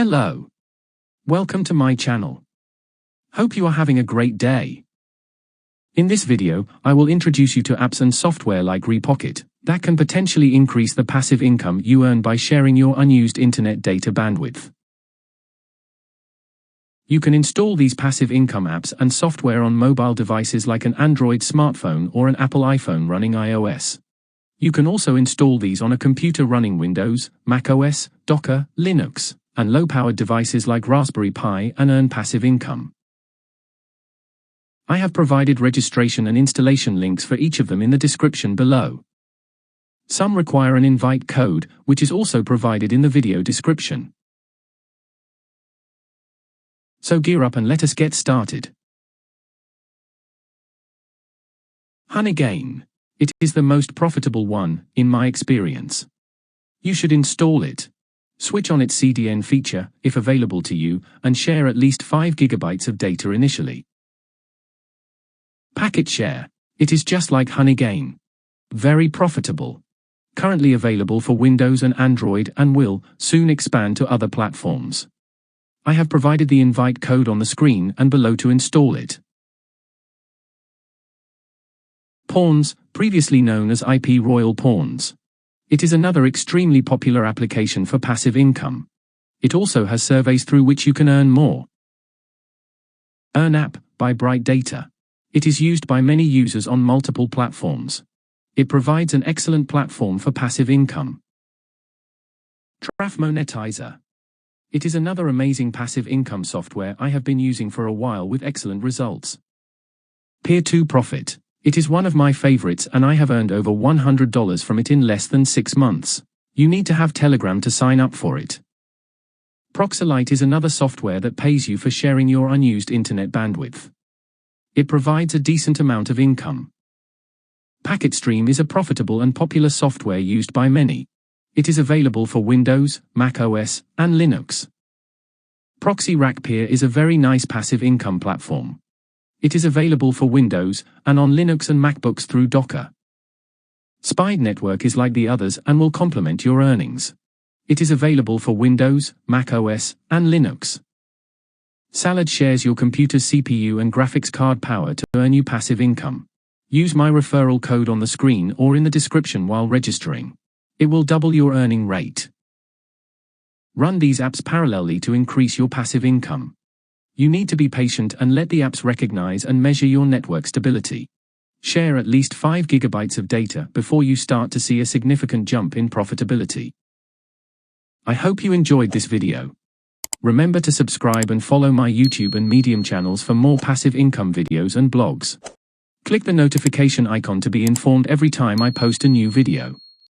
Hello. Welcome to my channel. Hope you are having a great day. In this video, I will introduce you to apps and software like Repocket that can potentially increase the passive income you earn by sharing your unused internet data bandwidth. You can install these passive income apps and software on mobile devices like an Android smartphone or an Apple iPhone running iOS. You can also install these on a computer running Windows, macOS, Docker, Linux, and low-powered devices like Raspberry Pi and earn passive income. I have provided registration and installation links for each of them in the description below. Some require an invite code, which is also provided in the video description. So gear up and let us get started. Honeygain. It is the most profitable one, in my experience. You should install it. Switch on its CDN feature, if available to you, and share at least 5 GB of data initially. Packetshare. It is just like honeygain. Very profitable. Currently available for Windows and Android and will soon expand to other platforms. I have provided the invite code on the screen and below to install it. Pawns, previously known as IP Royal Pawns. It is another extremely popular application for passive income. It also has surveys through which you can earn more. Earnapp, by Bright Data. It is used by many users on multiple platforms. It provides an excellent platform for passive income. Monetizer. It is another amazing passive income software I have been using for a while with excellent results. Peer-to-Profit. It is one of my favorites and I have earned over $100 from it in less than 6 months. You need to have Telegram to sign up for it. Proxylite is another software that pays you for sharing your unused internet bandwidth. It provides a decent amount of income. PacketStream is a profitable and popular software used by many. It is available for Windows, macOS, and Linux. ProxyRackPeer is a very nice passive income platform. It is available for Windows, and on Linux and MacBooks through Docker. Spied Network is like the others and will complement your earnings. It is available for Windows, macOS, and Linux. Salad shares your computer's CPU and graphics card power to earn you passive income. Use my referral code on the screen or in the description while registering. It will double your earning rate. Run these apps parallelly to increase your passive income. You need to be patient and let the apps recognize and measure your network stability. Share at least 5 GB of data before you start to see a significant jump in profitability. I hope you enjoyed this video. Remember to subscribe and follow my YouTube and Medium channels for more passive income videos and blogs. Click the notification icon to be informed every time I post a new video.